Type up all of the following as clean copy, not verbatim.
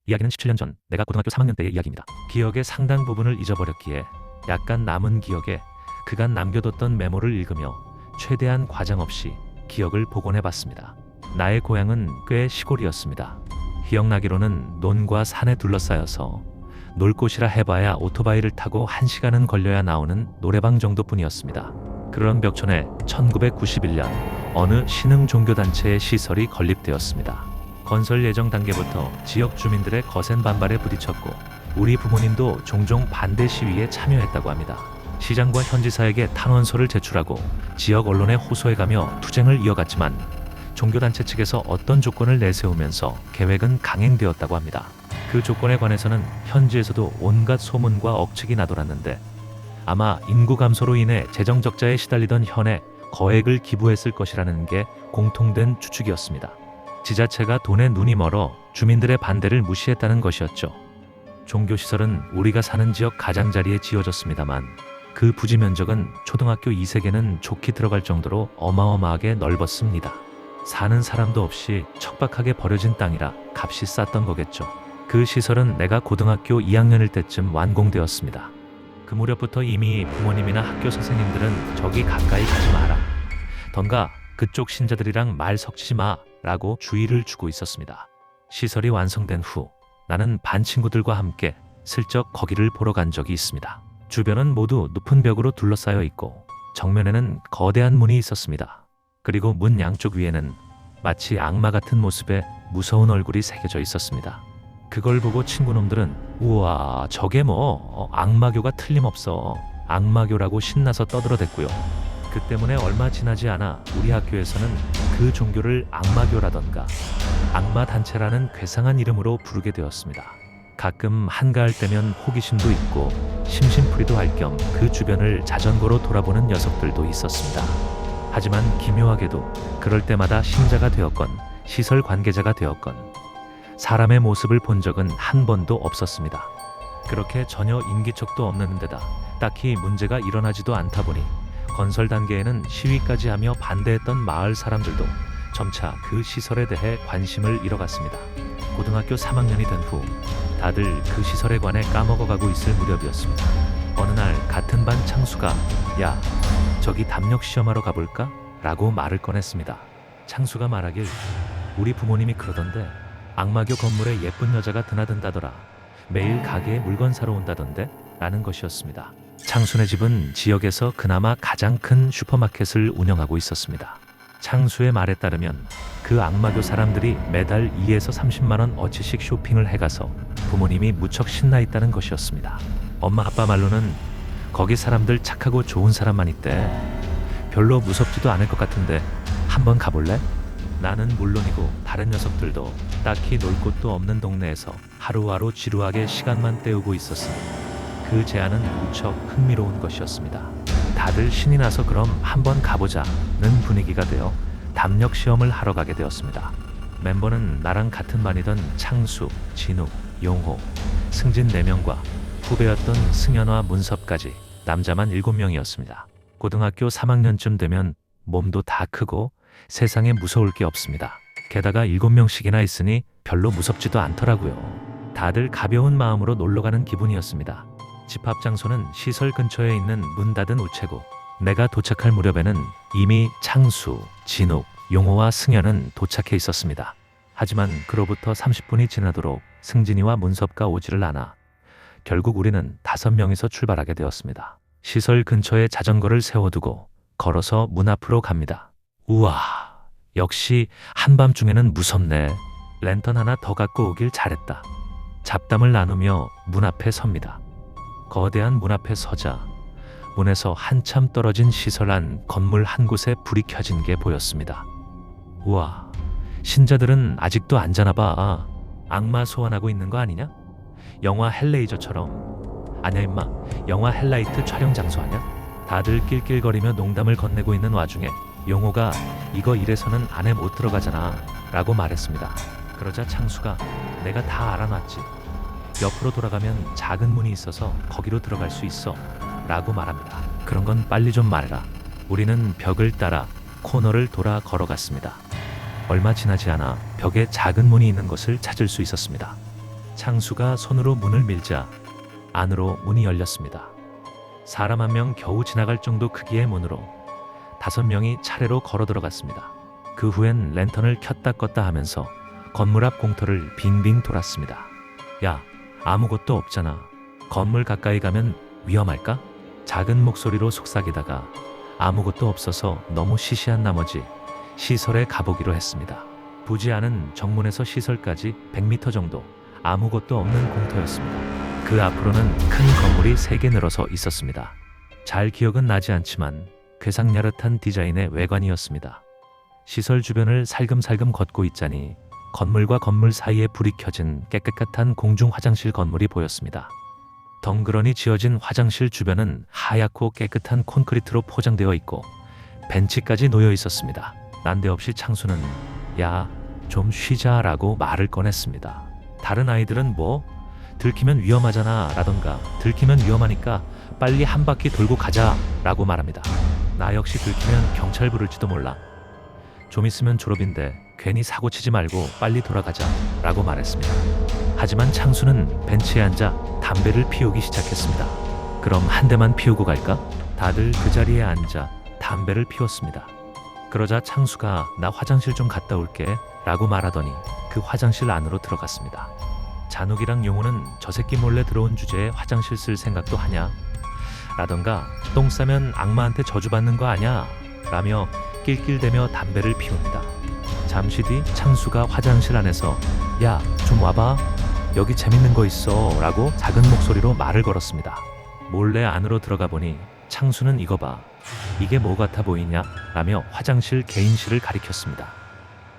이야기는 17년 전 내가 고등학교 3학년 때의 이야기입니다. 기억의 상당 부분을 잊어버렸기에 약간 남은 기억에 그간 남겨뒀던 메모를 읽으며 최대한 과장 없이 기억을 복원해봤습니다. 나의 고향은 꽤 시골이었습니다. 기억나기로는 논과 산에 둘러싸여서 놀 곳이라 해봐야 오토바이를 타고 1시간은 걸려야 나오는 노래방 정도뿐이었습니다. 그런 벽촌에 1991년 어느 신흥 종교단체의 시설이 건립되었습니다. 건설 예정 단계부터 지역 주민들의 거센 반발에 부딪혔고 우리 부모님도 종종 반대 시위에 참여했다고 합니다. 시장과 현지사에게 탄원서를 제출하고 지역 언론에 호소해가며 투쟁을 이어갔지만 종교단체 측에서 어떤 조건을 내세우면서 계획은 강행되었다고 합니다. 그 조건에 관해서는 현지에서도 온갖 소문과 억측이 나돌았는데 아마 인구 감소로 인해 재정 적자에 시달리던 현에 거액을 기부했을 것이라는 게 공통된 추측이었습니다. 지자체가 돈에 눈이 멀어 주민들의 반대를 무시했다는 것이었죠. 종교시설은 우리가 사는 지역 가장자리에 지어졌습니다만 그 부지 면적은 초등학교 2세계는 좋게 들어갈 정도로 어마어마하게 넓었습니다. 사는 사람도 없이 척박하게 버려진 땅이라 값이 쌌던 거겠죠. 그 시설은 내가 고등학교 2학년일 때쯤 완공되었습니다. 그 무렵부터 이미 부모님이나 학교 선생님들은 저기 가까이 가지 마라, 던가 그쪽 신자들이랑 말 섞지 마 라고 주의를 주고 있었습니다. 시설이 완성된 후 나는 반 친구들과 함께 슬쩍 거기를 보러 간 적이 있습니다. 주변은 모두 높은 벽으로 둘러싸여 있고 정면에는 거대한 문이 있었습니다. 그리고 문 양쪽 위에는 마치 악마 같은 모습의 무서운 얼굴이 새겨져 있었습니다. 그걸 보고 친구놈들은 우와 저게 뭐 악마교가 틀림없어, 악마교라고 신나서 떠들어댔고요. 그 때문에 얼마 지나지 않아 우리 학교에서는 그 종교를 악마교라던가 악마단체라는 괴상한 이름으로 부르게 되었습니다. 가끔 한가할 때면 호기심도 있고 심심풀이도 할 겸 그 주변을 자전거로 돌아보는 녀석들도 있었습니다. 하지만 기묘하게도 그럴 때마다 신자가 되었건 시설 관계자가 되었건 사람의 모습을 본 적은 한 번도 없었습니다. 그렇게 전혀 인기척도 없는 데다 딱히 문제가 일어나지도 않다 보니 건설 단계에는 시위까지 하며 반대했던 마을 사람들도 점차 그 시설에 대해 관심을 잃어갔습니다. 고등학교 3학년이 된 후 다들 그 시설에 관해 까먹어가고 있을 무렵이었습니다. 어느 날 같은 반 창수가 야 저기 담력 시험하러 가볼까? 라고 말을 꺼냈습니다. 창수가 말하길 우리 부모님이 그러던데 악마교 건물에 예쁜 여자가 드나든다더라, 매일 가게에 물건 사러 온다던데 라는 것이었습니다. 창수네 집은 지역에서 그나마 가장 큰 슈퍼마켓을 운영하고 있었습니다. 창수의 말에 따르면 그 악마교 사람들이 매달 2에서 30만 원 어치씩 쇼핑을 해가서 부모님이 무척 신나 있다는 것이었습니다. 엄마 아빠 말로는 거기 사람들 착하고 좋은 사람만 있대. 별로 무섭지도 않을 것 같은데 한번 가볼래? 나는 물론이고 다른 녀석들도 딱히 놀 곳도 없는 동네에서 하루하루 지루하게 시간만 때우고 있었으니 그 제안은 무척 흥미로운 것이었습니다. 다들 신이 나서 그럼 한번 가보자는 분위기가 되어 담력 시험을 하러 가게 되었습니다. 멤버는 나랑 같은 반이던 창수, 진욱, 용호, 승진 4명과 후배였던 승현과 문섭까지 남자만 7명이었습니다. 고등학교 3학년쯤 되면 몸도 다 크고 세상에 무서울 게 없습니다. 게다가 7명씩이나 있으니 별로 무섭지도 않더라고요. 다들 가벼운 마음으로 놀러가는 기분이었습니다. 집합 장소는 시설 근처에 있는 문 닫은 우체국. 내가 도착할 무렵에는 이미 창수, 진욱, 용호와 승현은 도착해 있었습니다. 하지만 그로부터 30분이 지나도록 승진이와 문섭가 오지를 않아 결국 우리는 5명이서 출발하게 되었습니다. 시설 근처에 자전거를 세워두고 걸어서 문 앞으로 갑니다. 우와, 역시 한밤중에는 무섭네. 랜턴 하나 더 갖고 오길 잘했다. 잡담을 나누며 문 앞에 섭니다. 거대한 문 앞에 서자 문에서 한참 떨어진 시설 안 건물 한 곳에 불이 켜진 게 보였습니다. 우와, 신자들은 아직도 안 자나 봐. 악마 소환하고 있는 거 아니냐? 영화 헬레이저처럼. 아냐 임마, 영화 헬라이트 촬영 장소 아냐? 다들 낄낄거리며 농담을 건네고 있는 와중에 용호가 이거 이래서는 안에 못 들어가잖아 라고 말했습니다. 그러자 창수가 내가 다 알아놨지. 옆으로 돌아가면 작은 문이 있어서 거기로 들어갈 수 있어 라고 말합니다. 그런 건 빨리 좀 말해라. 우리는 벽을 따라 코너를 돌아 걸어갔습니다. 얼마 지나지 않아 벽에 작은 문이 있는 것을 찾을 수 있었습니다. 창수가 손으로 문을 밀자 안으로 문이 열렸습니다. 사람 한 명 겨우 지나갈 정도 크기의 문으로 5명이 차례로 걸어 들어갔습니다. 그 후엔 랜턴을 켰다 껐다 하면서 건물 앞 공터를 빙빙 돌았습니다. 야, 아무것도 없잖아. 건물 가까이 가면 위험할까? 작은 목소리로 속삭이다가 아무것도 없어서 너무 시시한 나머지 시설에 가보기로 했습니다. 부지 않은 정문에서 시설까지 100m 정도 아무것도 없는 공터였습니다. 그 앞으로는 큰 건물이 3개 늘어서 있었습니다. 잘 기억은 나지 않지만 괴상야릇한 디자인의 외관이었습니다. 시설 주변을 살금살금 걷고 있자니 건물과 건물 사이에 불이 켜진 깨끗한 공중 화장실 건물이 보였습니다. 덩그러니 지어진 화장실 주변은 하얗고 깨끗한 콘크리트로 포장되어 있고 벤치까지 놓여 있었습니다. 난데없이 창수는 야, 좀 쉬자라고 말을 꺼냈습니다. 다른 아이들은 뭐 들키면 위험하잖아 라던가 들키면 위험하니까 빨리 한 바퀴 돌고 가자 라고 말합니다. 나 역시 들키면 경찰 부를지도 몰라. 좀 있으면 졸업인데 괜히 사고 치지 말고 빨리 돌아가자 라고 말했습니다. 하지만 창수는 벤치에 앉아 담배를 피우기 시작했습니다. 그럼 한 대만 피우고 갈까? 다들 그 자리에 앉아 담배를 피웠습니다. 그러자 창수가 나 화장실 좀 갔다 올게 라고 말하더니 그 화장실 안으로 들어갔습니다. 잔욱이랑 용호는 저 새끼 몰래 들어온 주제에 화장실 쓸 생각도 하냐? 라던가 똥 싸면 악마한테 저주받는 거 아냐? 라며 낄낄대며 담배를 피웁니다. 잠시 뒤 창수가 화장실 안에서 야, 좀 와봐. 여기 재밌는 거 있어 라고 작은 목소리로 말을 걸었습니다. 몰래 안으로 들어가 보니 창수는 이거 봐. 이게 뭐 같아 보이냐? 라며 화장실 개인실을 가리켰습니다.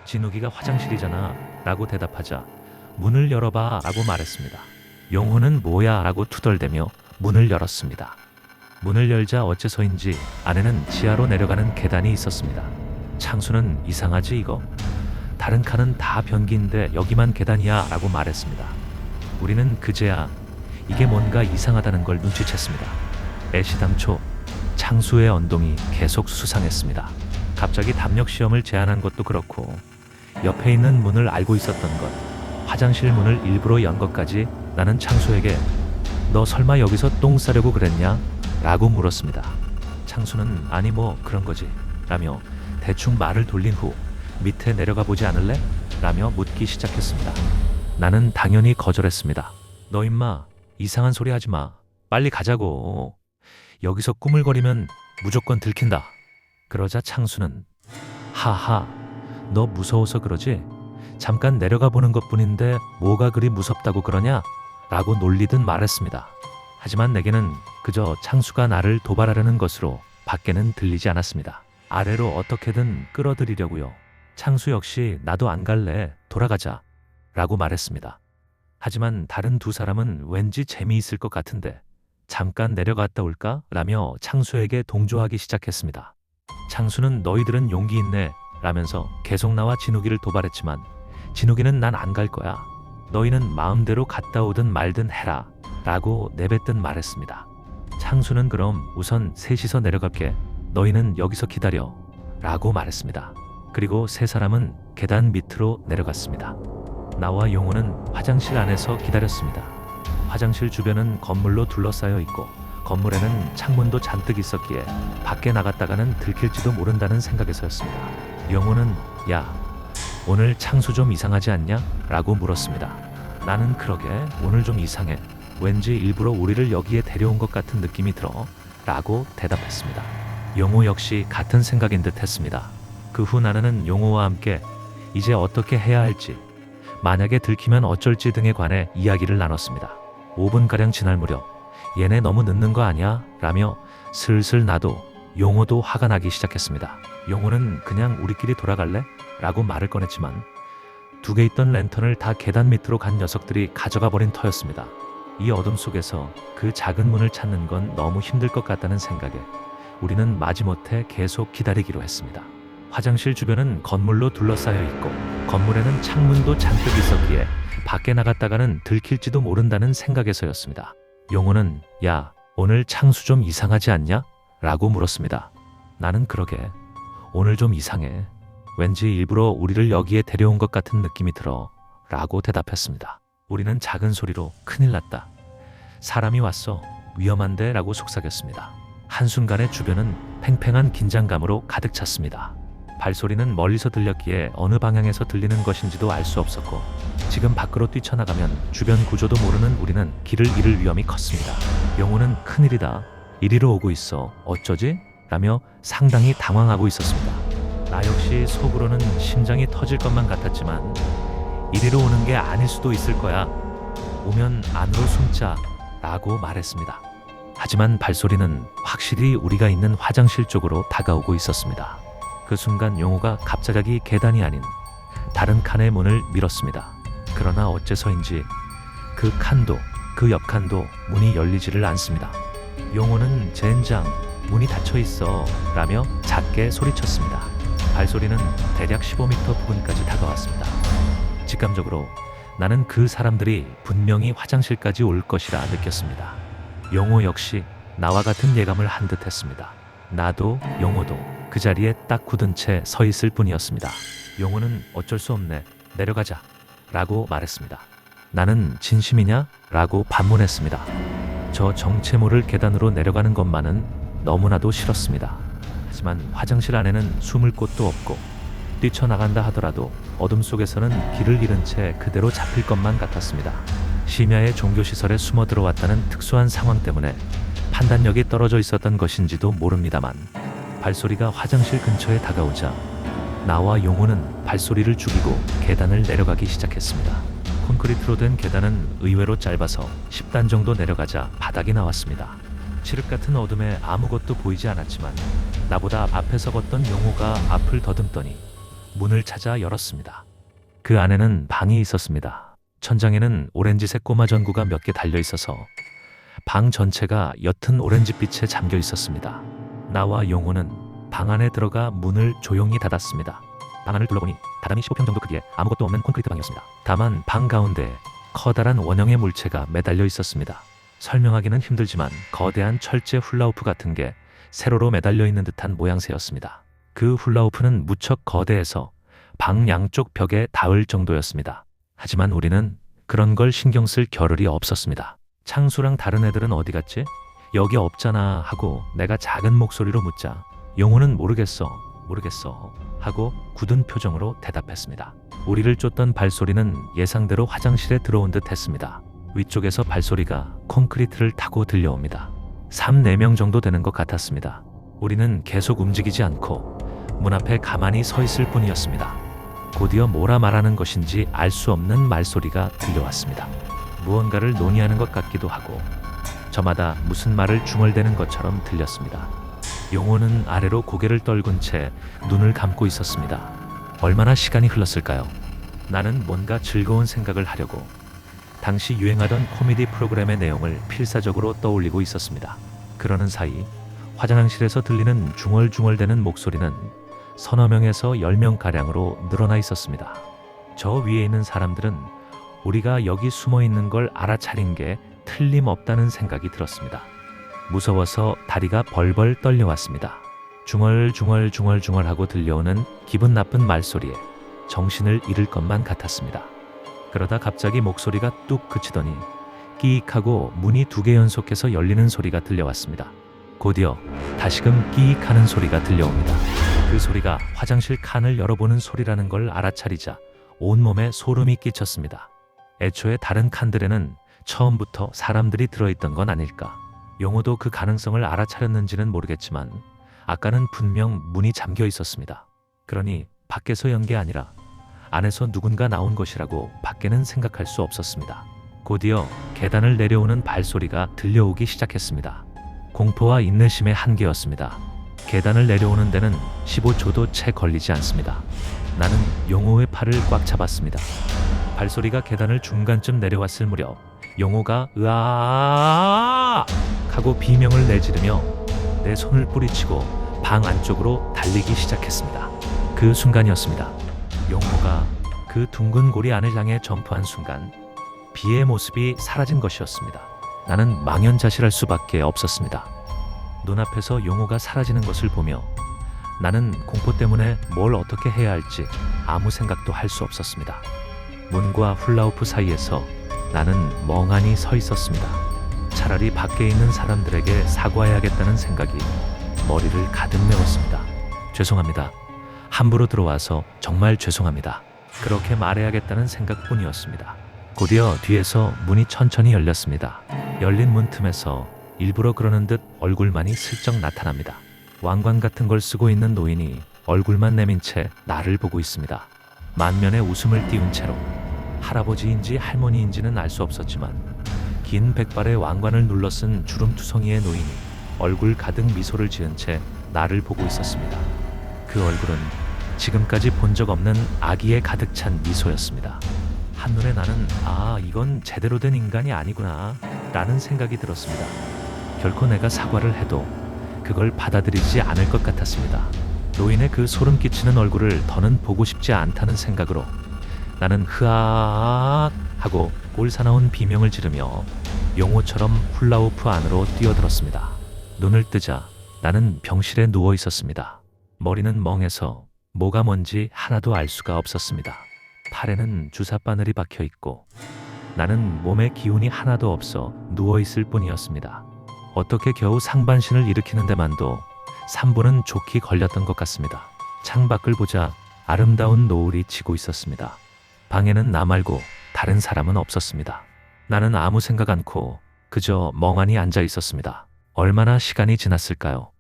진욱이가 화장실이잖아 라고 대답하자 문을 열어봐 라고 말했습니다. 용호는 뭐야 라고 투덜대며 문을 열었습니다. 문을 열자 어째서인지 안에는 지하로 내려가는 계단이 있었습니다. 창수는 이상하지 이거? 다른 칸은 다 변기인데 여기만 계단이야 라고 말했습니다. 우리는 그제야 이게 뭔가 이상하다는 걸 눈치챘습니다. 애시당초 창수의 언동이 계속 수상했습니다. 갑자기 담력 시험을 제안한 것도 그렇고 옆에 있는 문을 알고 있었던 것, 화장실 문을 일부러 연 것까지 나는 창수에게 너 설마 여기서 똥 싸려고 그랬냐? 라고 물었습니다. 창수는 아니 뭐 그런 거지 라며 대충 말을 돌린 후 밑에 내려가 보지 않을래? 라며 묻기 시작했습니다. 나는 당연히 거절했습니다. 너 임마 이상한 소리 하지 마. 빨리 가자고. 여기서 꾸물거리면 무조건 들킨다. 그러자 창수는 하하, 너 무서워서 그러지? 잠깐 내려가 보는 것뿐인데 뭐가 그리 무섭다고 그러냐? 라고 놀리듯 말했습니다. 하지만 내게는 그저 창수가 나를 도발하려는 것으로 밖에는 들리지 않았습니다. 아래로 어떻게든 끌어들이려고요. 창수 역시 나도 안 갈래. 돌아가자. 라고 말했습니다. 하지만 다른 두 사람은 왠지 재미있을 것 같은데 잠깐 내려갔다 올까? 라며 창수에게 동조하기 시작했습니다. 창수는 너희들은 용기 있네 라면서 계속 나와 진욱이를 도발했지만 진욱이는 난 안 갈 거야. 너희는 마음대로 갔다 오든 말든 해라 라고 내뱉듯 말했습니다. 창수는 그럼 우선 셋이서 내려갈게. 너희는 여기서 기다려 라고 말했습니다. 그리고 세 사람은 계단 밑으로 내려갔습니다. 나와 용호는 화장실 안에서 기다렸습니다. 화장실 주변은 건물로 둘러싸여 있고 건물에는 창문도 잔뜩 있었기에 밖에 나갔다가는 들킬지도 모른다는 생각에서였습니다. 용호는 야, 오늘 창수 좀 이상하지 않냐? 라고 물었습니다. 나는 그러게 오늘 좀 이상해. 왠지 일부러 우리를 여기에 데려온 것 같은 느낌이 들어 라고 대답했습니다. 용호 역시 같은 생각인 듯 했습니다. 그 후 나는 용호와 함께 이제 어떻게 해야 할지, 만약에 들키면 어쩔지 등에 관해 이야기를 나눴습니다. 5분가량 지날 무렵 얘네 너무 늦는 거 아니야? 라며 슬슬 나도 용호도 화가 나기 시작했습니다. 용호는 그냥 우리끼리 돌아갈래? 라고 말을 꺼냈지만 2개 있던 랜턴을 다 계단 밑으로 간 녀석들이 가져가 버린 터였습니다. 이 어둠 속에서 그 작은 문을 찾는 건 너무 힘들 것 같다는 생각에 우리는 마지못해 계속 기다리기로 했습니다. 화장실 주변은 건물로 둘러싸여 있고 건물에는 창문도 잔뜩 있었기에 밖에 나갔다가는 들킬지도 모른다는 생각에서였습니다. 용호는 야, 오늘 창수 좀 이상하지 않냐? 라고 물었습니다. 나는 그러게 오늘 좀 이상해. 왠지 일부러 우리를 여기에 데려온 것 같은 느낌이 들어 라고 대답했습니다. 우리는 작은 소리로 큰일 났다, 사람이 왔어, 위험한데 라고 속삭였습니다. 한순간에 주변은 팽팽한 긴장감으로 가득 찼습니다. 발소리는 멀리서 들렸기에 어느 방향에서 들리는 것인지도 알 수 없었고, 지금 밖으로 뛰쳐나가면 주변 구조도 모르는 우리는 길을 잃을 위험이 컸습니다. 용호는 큰일이다, 이리로 오고 있어, 어쩌지? 라며 상당히 당황하고 있었습니다. 나 역시 속으로는 심장이 터질 것만 같았지만 이리로 오는 게 아닐 수도 있을 거야, 오면 안으로 숨자 라고 말했습니다. 하지만 발소리는 확실히 우리가 있는 화장실 쪽으로 다가오고 있었습니다. 그 순간 용호가 갑자기 계단이 아닌 다른 칸의 문을 밀었습니다. 그러나 어째서인지 그 칸도 그 옆 칸도 문이 열리지를 않습니다. 용호는 젠장, 문이 닫혀 있어 라며 작게 소리쳤습니다. 발소리는 대략 15m 부근까지 다가왔습니다. 직감적으로 나는 그 사람들이 분명히 화장실까지 올 것이라 느꼈습니다. 용호 역시 나와 같은 예감을 한 듯 했습니다. 나도 용호도 그 자리에 딱 굳은 채 서 있을 뿐이었습니다. 용호는 어쩔 수 없네, 내려가자 라고 말했습니다. 나는 진심이냐? 라고 반문했습니다. 저 정체 모를 계단으로 내려가는 것만은 너무나도 싫었습니다. 하지만 화장실 안에는 숨을 곳도 없고 뛰쳐나간다 하더라도 어둠 속에서는 길을 잃은 채 그대로 잡힐 것만 같았습니다. 심야의 종교시설에 숨어 들어왔다는 특수한 상황 때문에 판단력이 떨어져 있었던 것인지도 모릅니다만, 발소리가 화장실 근처에 다가오자 나와 용호는 발소리를 죽이고 계단을 내려가기 시작했습니다. 콘크리트로 된 계단은 의외로 짧아서 10단 정도 내려가자 바닥이 나왔습니다. 칠흑 같은 어둠에 아무것도 보이지 않았지만 나보다 앞에 서 걷던 용호가 앞을 더듬더니 문을 찾아 열었습니다. 그 안에는 방이 있었습니다. 천장에는 오렌지색 꼬마 전구가 몇 개 달려 있어서 방 전체가 옅은 오렌지빛에 잠겨 있었습니다. 나와 용호는 방 안에 들어가 문을 조용히 닫았습니다. 방 안을 둘러보니 다다미 15평 정도 크기의 아무것도 없는 콘크리트 방이었습니다. 다만 방 가운데 커다란 원형의 물체가 매달려 있었습니다. 설명하기는 힘들지만 거대한 철제 훌라후프 같은 게 세로로 매달려 있는 듯한 모양새였습니다. 그 훌라후프는 무척 거대해서 방 양쪽 벽에 닿을 정도였습니다. 하지만 우리는 그런 걸 신경 쓸 겨를이 없었습니다. 창수랑 다른 애들은 어디 갔지? 여기 없잖아 하고 내가 작은 목소리로 묻자 용호는 모르겠어 하고 굳은 표정으로 대답했습니다. 우리를 쫓던 발소리는 예상대로 화장실에 들어온 듯 했습니다. 위쪽에서 발소리가 콘크리트를 타고 들려옵니다. 3, 4명 정도 되는 것 같았습니다. 우리는 계속 움직이지 않고 문 앞에 가만히 서 있을 뿐이었습니다. 곧이어 뭐라 말하는 것인지 알 수 없는 말소리가 들려왔습니다. 무언가를 논의하는 것 같기도 하고 저마다 무슨 말을 중얼대는 것처럼 들렸습니다. 용호는 아래로 고개를 떨군 채 눈을 감고 있었습니다. 얼마나 시간이 흘렀을까요? 나는 뭔가 즐거운 생각을 하려고 당시 유행하던 코미디 프로그램의 내용을 필사적으로 떠올리고 있었습니다. 그러는 사이 화장실에서 들리는 중얼중얼대는 목소리는 서너 명에서 10명가량으로 늘어나 있었습니다. 저 위에 있는 사람들은 우리가 여기 숨어 있는 걸 알아차린 게 틀림없다는 생각이 들었습니다. 무서워서 다리가 벌벌 떨려왔습니다. 중얼중얼중얼중얼하고 들려오는 기분 나쁜 말소리에 정신을 잃을 것만 같았습니다. 그러다 갑자기 목소리가 뚝 그치더니 끼익하고 문이 2개 연속해서 열리는 소리가 들려왔습니다. 곧이어 다시금 끼익하는 소리가 들려옵니다. 그 소리가 화장실 칸을 열어보는 소리라는 걸 알아차리자 온몸에 소름이 끼쳤습니다. 애초에 다른 칸들에는 처음부터 사람들이 들어있던 건 아닐까. 용호도 그 가능성을 알아차렸는지는 모르겠지만 아까는 분명 문이 잠겨 있었습니다. 그러니 밖에서 연 게 아니라 안에서 누군가 나온 것이라고 밖에는 생각할 수 없었습니다. 곧이어 계단을 내려오는 발소리가 들려오기 시작했습니다. 공포와 인내심의 한계였습니다. 계단을 내려오는 데는 15초도 채 걸리지 않습니다. 나는 용호의 팔을 꽉 잡았습니다. 발소리가 계단을 중간쯤 내려왔을 무렵 용호가 으아 하고 비명을 내지르며 내 손을 뿌리치고 방 안쪽으로 달리기 시작했습니다. 그 순간이었습니다. 용호가 그 둥근 고리 안을 향해 점프한 순간 비의 모습이 사라진 것이었습니다. 나는 망연자실할 수밖에 없었습니다. 눈앞에서 용호가 사라지는 것을 보며 나는 공포 때문에 뭘 어떻게 해야 할지 아무 생각도 할 수 없었습니다. 문과 훌라후프 사이에서 용호가 나는 멍하니 서 있었습니다. 차라리 밖에 있는 사람들에게 사과해야겠다는 생각이 머리를 가득 메웠습니다. 죄송합니다. 함부로 들어와서 정말 죄송합니다. 그렇게 말해야겠다는 생각뿐이었습니다. 곧이어 뒤에서 문이 천천히 열렸습니다. 열린 문 틈에서 일부러 그러는 듯 얼굴만이 슬쩍 나타납니다. 왕관 같은 걸 쓰고 있는 노인이 얼굴만 내민 채 나를 보고 있습니다. 만면에 웃음을 띄운 채로 할아버지인지 할머니인지는 알 수 없었지만 긴 백발의 왕관을 눌러 쓴 주름투성이의 노인이 얼굴 가득 미소를 지은 채 나를 보고 있었습니다. 그 얼굴은 지금까지 본 적 없는 아기에 가득 찬 미소였습니다. 한눈에 나는 이건 제대로 된 인간이 아니구나 라는 생각이 들었습니다. 결코 내가 사과를 해도 그걸 받아들이지 않을 것 같았습니다. 노인의 그 소름 끼치는 얼굴을 더는 보고 싶지 않다는 생각으로 나는 흐아 하고 꼴사나운 비명을 지르며 용호처럼 훌라후프 안으로 뛰어들었습니다. 눈을 뜨자 나는 병실에 누워 있었습니다. 머리는 멍해서 뭐가 뭔지 하나도 알 수가 없었습니다. 팔에는 주사바늘이 박혀 있고 나는 몸에 기운이 하나도 없어 누워 있을 뿐이었습니다. 어떻게 겨우 상반신을 일으키는 데만도 3분은 좋게 걸렸던 것 같습니다. 창밖을 보자 아름다운 노을이 지고 있었습니다. 방에는 나 말고 다른 사람은 없었습니다. 나는 아무 생각 않고 그저 멍하니 앉아 있었습니다. 얼마나 시간이 지났을까요?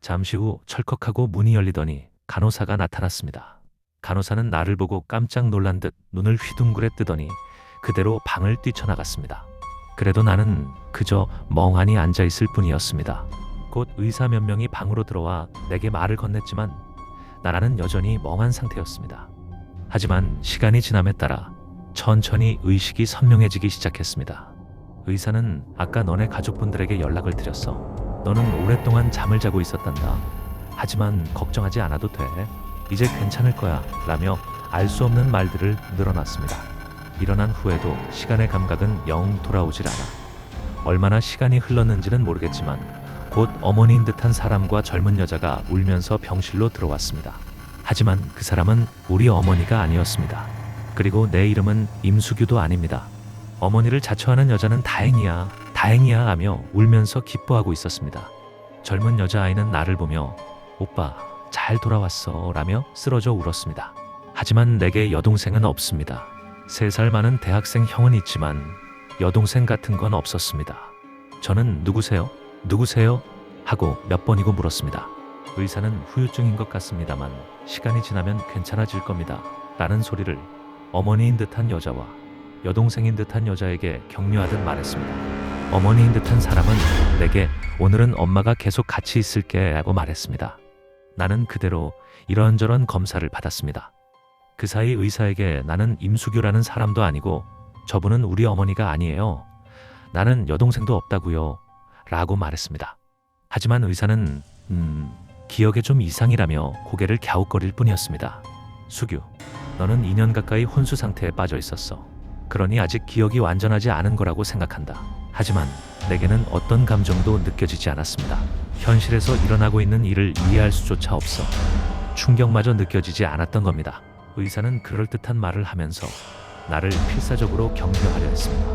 잠시 후 철컥하고 문이 열리더니 간호사가 나타났습니다. 간호사는 나를 보고 깜짝 놀란 듯 눈을 휘둥그레 뜨더니 그대로 방을 뛰쳐나갔습니다. 그래도 나는 그저 멍하니 앉아 있을 뿐이었습니다. 곧 의사 몇 명이 방으로 들어와 내게 말을 건넸지만 나라는 여전히 멍한 상태였습니다. 하지만 시간이 지남에 따라 천천히 의식이 선명해지기 시작했습니다. 의사는 아까 너네 가족분들에게 연락을 드렸어. 너는 오랫동안 잠을 자고 있었단다. 하지만 걱정하지 않아도 돼. 이제 괜찮을 거야 라며 알 수 없는 말들을 늘어놨습니다. 일어난 후에도 시간의 감각은 영 돌아오질 않아. 얼마나 시간이 흘렀는지는 모르겠지만 곧 어머니인 듯한 사람과 젊은 여자가 울면서 병실로 들어왔습니다. 하지만 그 사람은 우리 어머니가 아니었습니다. 그리고 내 이름은 임수규도 아닙니다. 어머니를 자처하는 여자는 다행이야, 다행이야 하며 울면서 기뻐하고 있었습니다. 젊은 여자아이는 나를 보며 오빠 잘 돌아왔어 라며 쓰러져 울었습니다. 하지만 내게 여동생은 없습니다. 3살 많은 대학생 형은 있지만 여동생 같은 건 없었습니다. 저는 누구세요? 누구세요? 하고 몇 번이고 물었습니다. 의사는 후유증인 것 같습니다만 시간이 지나면 괜찮아질 겁니다 라는 소리를 어머니인 듯한 여자와 여동생인 듯한 여자에게 격려하듯 말했습니다. 어머니인 듯한 사람은 내게 오늘은 엄마가 계속 같이 있을게 라고 말했습니다. 나는 그대로 이런저런 검사를 받았습니다. 그 사이 의사에게 나는 임수규라는 사람도 아니고 저분은 우리 어머니가 아니에요. 나는 여동생도 없다고요 라고 말했습니다. 하지만 의사는 기억에 좀 이상이라며 고개를 갸웃거릴 뿐이었습니다. 수규, 너는 2년 가까이 혼수 상태에 빠져 있었어. 그러니 아직 기억이 완전하지 않은 거라고 생각한다. 하지만 내게는 어떤 감정도 느껴지지 않았습니다. 현실에서 일어나고 있는 일을 이해할 수조차 없어 충격마저 느껴지지 않았던 겁니다. 의사는 그럴듯한 말을 하면서 나를 필사적으로 격려하려 했습니다.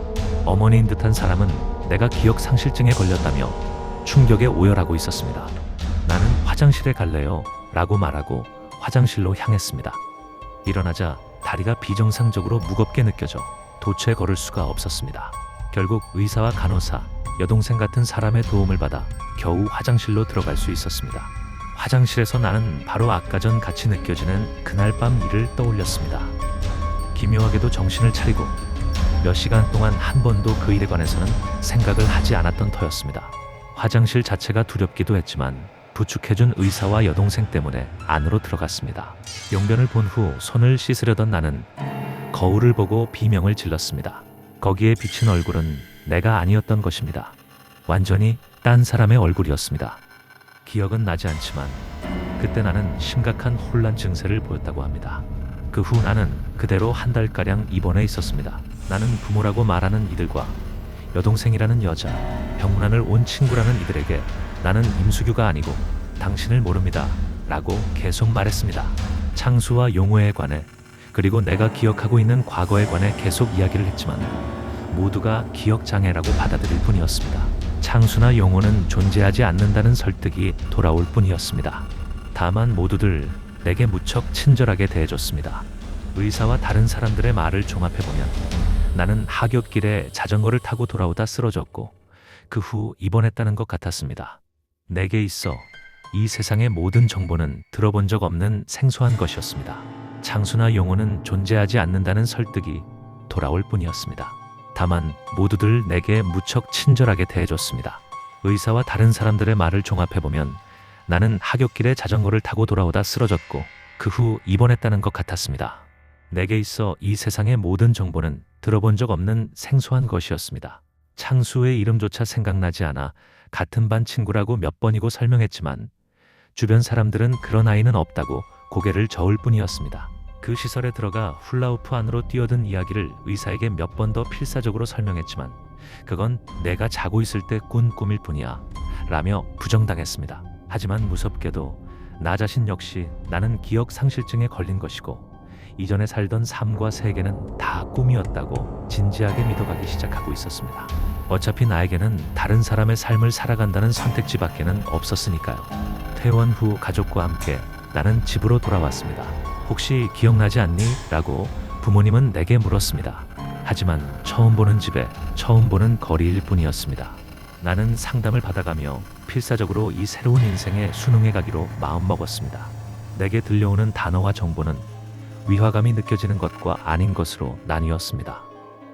어머니인 듯한 사람은 내가 기억 상실증에 걸렸다며 충격에 오열하고 있었습니다. 나는 화장실에 갈래요 라고 말하고 화장실로 향했습니다. 일어나자 다리가 비정상적으로 무겁게 느껴져 도체 걸을 수가 없었습니다. 결국 의사와 간호사, 여동생 같은 사람의 도움을 받아 겨우 화장실로 들어갈 수 있었습니다. 화장실에서 나는 바로 아까 전 같이 느껴지는 그날 밤 일을 떠올렸습니다. 기묘하게도 정신을 차리고 몇 시간 동안 한 번도 그 일에 관해서는 생각을 하지 않았던 터였습니다. 화장실 자체가 두렵기도 했지만 부축해준 의사와 여동생 때문에 안으로 들어갔습니다. 용변을 본 후 손을 씻으려던 나는 거울을 보고 비명을 질렀습니다. 거기에 비친 얼굴은 내가 아니었던 것입니다. 완전히 딴 사람의 얼굴이었습니다. 기억은 나지 않지만 그때 나는 심각한 혼란 증세를 보였다고 합니다. 그 후 나는 그대로 한 달가량 입원해 있었습니다. 나는 부모라고 말하는 이들과 여동생이라는 여자, 병문안을 온 친구라는 이들에게 나는 임수규가 아니고 당신을 모릅니다 라고 계속 말했습니다. 창수와 용호에 관해 그리고 내가 기억하고 있는 과거에 관해 계속 이야기를 했지만 모두가 기억장애라고 받아들일 뿐이었습니다. 창수나 용호는 존재하지 않는다는 설득이 돌아올 뿐이었습니다. 다만 모두들 내게 무척 친절하게 대해줬습니다. 의사와 다른 사람들의 말을 종합해보면 나는 하굣길에 자전거를 타고 돌아오다 쓰러졌고 그 후 입원했다는 것 같았습니다. 내게 있어 이 세상의 모든 정보는 들어본 적 없는 생소한 것이었습니다. 창수나 용호는 존재하지 않는다는 설득이 돌아올 뿐이었습니다. 다만 모두들 내게 무척 친절하게 대해줬습니다. 의사와 다른 사람들의 말을 종합해보면 나는 하굣길에 자전거를 타고 돌아오다 쓰러졌고 그 후 입원했다는 것 같았습니다. 내게 있어 이 세상의 모든 정보는 들어본 적 없는 생소한 것이었습니다. 창수의 이름조차 생각나지 않아 같은 반 친구라고 몇 번이고 설명했지만 주변 사람들은 그런 아이는 없다고 고개를 저을 뿐이었습니다. 그 시설에 들어가 훌라후프 안으로 뛰어든 이야기를 의사에게 몇 번 더 필사적으로 설명했지만 그건 내가 자고 있을 때 꾼 꿈일 뿐이야 라며 부정당했습니다. 하지만 무섭게도 나 자신 역시 나는 기억 상실증에 걸린 것이고 이전에 살던 삶과 세계는 다 꿈이었다고 진지하게 믿어가기 시작하고 있었습니다. 어차피 나에게는 다른 사람의 삶을 살아간다는 선택지밖에는 없었으니까요. 퇴원 후 가족과 함께 나는 집으로 돌아왔습니다. 혹시 기억나지 않니? 라고 부모님은 내게 물었습니다. 하지만 처음 보는 집에 처음 보는 거리일 뿐이었습니다. 나는 상담을 받아가며 필사적으로 이 새로운 인생에 순응해 가기로 마음먹었습니다. 내게 들려오는 단어와 정보는 위화감이 느껴지는 것과 아닌 것으로 나뉘었습니다.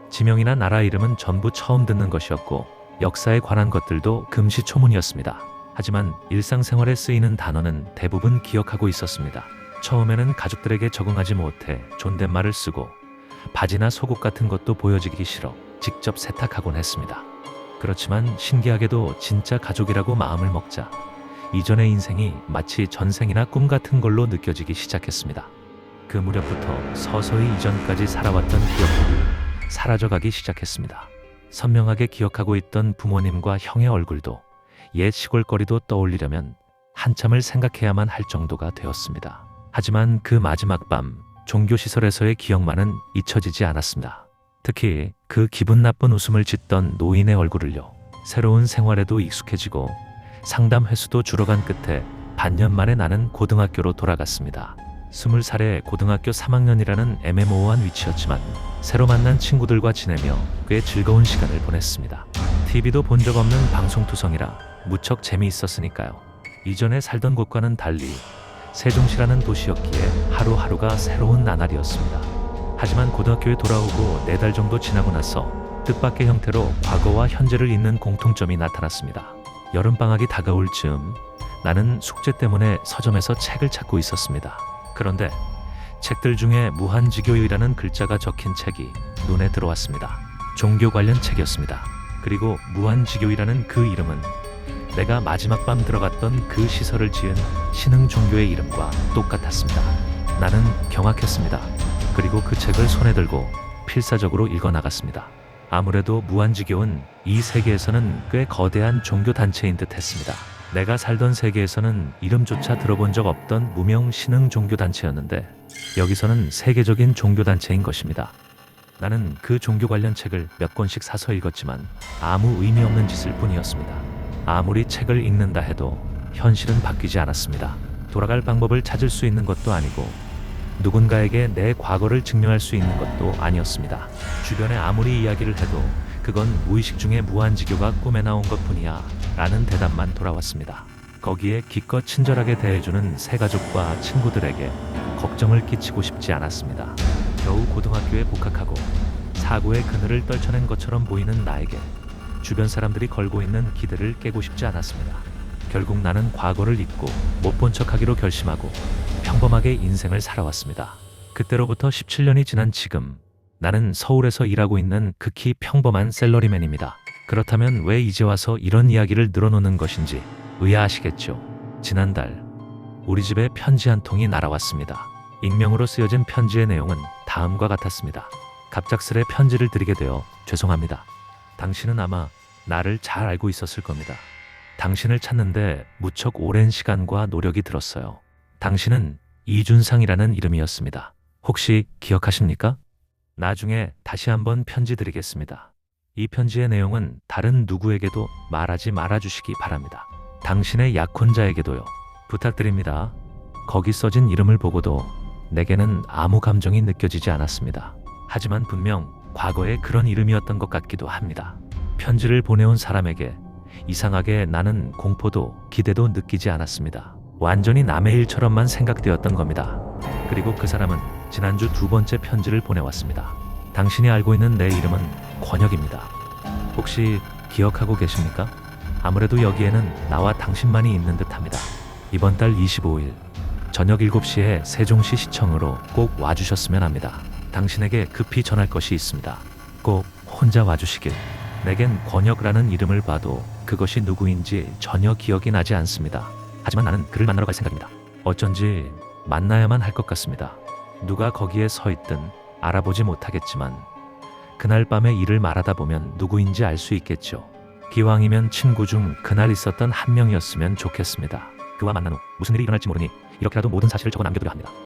지명이나 나라 이름은 전부 처음 듣는 것이었고 역사에 관한 것들도 금시초문이었습니다. 하지만 일상생활에 쓰이는 단어는 대부분 기억하고 있었습니다. 처음에는 가족들에게 적응하지 못해 존댓말을 쓰고 바지나 속옷 같은 것도 보여지기 싫어 직접 세탁하곤 했습니다. 그렇지만 신기하게도 진짜 가족이라고 마음을 먹자 이전의 인생이 마치 전생이나 꿈 같은 걸로 느껴지기 시작했습니다. 그 무렵부터 서서히 이전까지 살아왔던 기억들이 사라져가기 시작했습니다. 선명하게 기억하고 있던 부모님과 형의 얼굴도 옛 시골거리도 떠올리려면 한참을 생각해야만 할 정도가 되었습니다. 하지만 그 마지막 밤 종교시설에서의 기억만은 잊혀지지 않았습니다. 특히 그 기분 나쁜 웃음을 짓던 노인의 얼굴을요. 새로운 생활에도 익숙해지고 상담 횟수도 줄어간 끝에 반년 만에 나는 고등학교로 돌아갔습니다. 20살에 고등학교 3학년이라는 애매모호한 위치였지만 새로 만난 친구들과 지내며 꽤 즐거운 시간을 보냈습니다. TV도 본 적 없는 방송투성이라 무척 재미있었으니까요. 이전에 살던 곳과는 달리 세종시라는 도시였기에 하루하루가 새로운 나날이었습니다. 하지만 고등학교에 돌아오고 4달 정도 지나고 나서 뜻밖의 형태로 과거와 현재를 잇는 공통점이 나타났습니다. 여름방학이 다가올 즈음 나는 숙제 때문에 서점에서 책을 찾고 있었습니다. 그런데 책들 중에 무한지교유라는 글자가 적힌 책이 눈에 들어왔습니다. 종교 관련 책이었습니다. 그리고 무한지교유라는 그 이름은 내가 마지막 밤 들어갔던 그 시설을 지은 신흥 종교의 이름과 똑같았습니다. 나는 경악했습니다. 그리고 그 책을 손에 들고 필사적으로 읽어나갔습니다. 아무래도 무한지교는 이 세계에서는 꽤 거대한 종교 단체인 듯 했습니다. 내가 살던 세계에서는 이름조차 들어본 적 없던 무명 신흥 종교 단체였는데 여기서는 세계적인 종교 단체인 것입니다. 나는 그 종교 관련 책을 몇 권씩 사서 읽었지만 아무 의미 없는 짓일 뿐이었습니다. 아무리 책을 읽는다 해도 현실은 바뀌지 않았습니다. 돌아갈 방법을 찾을 수 있는 것도 아니고 누군가에게 내 과거를 증명할 수 있는 것도 아니었습니다. 주변에 아무리 이야기를 해도 그건 무의식 중에 무한지교가 꿈에 나온 것뿐이야 라는 대답만 돌아왔습니다. 거기에 기껏 친절하게 대해주는 새 가족과 친구들에게 걱정을 끼치고 싶지 않았습니다. 겨우 고등학교에 복학하고 사고의 그늘을 떨쳐낸 것처럼 보이는 나에게 주변 사람들이 걸고 있는 기대를 깨고 싶지 않았습니다. 결국 나는 과거를 잊고 못 본 척하기로 결심하고 평범하게 인생을 살아왔습니다. 그때로부터 17년이 지난 지금 나는 서울에서 일하고 있는 극히 평범한 샐러리맨입니다. 그렇다면 왜 이제 와서 이런 이야기를 늘어놓는 것인지 의아하시겠죠. 지난달 우리 집에 편지 한 통이 날아왔습니다. 익명으로 쓰여진 편지의 내용은 다음과 같았습니다. 갑작스레 편지를 드리게 되어 죄송합니다. 당신은 아마 나를 잘 알고 있었을 겁니다. 당신을 찾는데 무척 오랜 시간과 노력이 들었어요. 당신은 이준상이라는 이름이었습니다. 혹시 기억하십니까? 나중에 다시 한번 편지 드리겠습니다. 이 편지의 내용은 다른 누구에게도 말하지 말아주시기 바랍니다. 당신의 약혼자에게도요. 부탁드립니다. 거기 써진 이름을 보고도 내게는 아무 감정이 느껴지지 않았습니다. 하지만 분명 과거에 그런 이름이었던 것 같기도 합니다. 편지를 보내온 사람에게 이상하게 나는 공포도 기대도 느끼지 않았습니다. 완전히 남의 일처럼만 생각되었던 겁니다. 그리고 그 사람은 지난주 두 번째 편지를 보내왔습니다. 당신이 알고 있는 내 이름은 권혁입니다. 혹시 기억하고 계십니까? 아무래도 여기에는 나와 당신만이 있는 듯합니다. 이번 달 25일 저녁 7시에 세종시 시청으로 꼭 와주셨으면 합니다. 당신에게 급히 전할 것이 있습니다. 꼭 혼자 와주시길. 내겐 권혁이라는 이름을 봐도 그것이 누구인지 전혀 기억이 나지 않습니다. 하지만 나는 그를 만나러 갈 생각입니다. 어쩐지 만나야만 할 것 같습니다. 누가 거기에 서 있든 알아보지 못하겠지만 그날 밤에 일을 말하다 보면 누구인지 알 수 있겠죠. 기왕이면 친구 중 그날 있었던 한 명이었으면 좋겠습니다. 그와 만난 후 무슨 일이 일어날지 모르니 이렇게라도 모든 사실을 적어 남겨두려 합니다.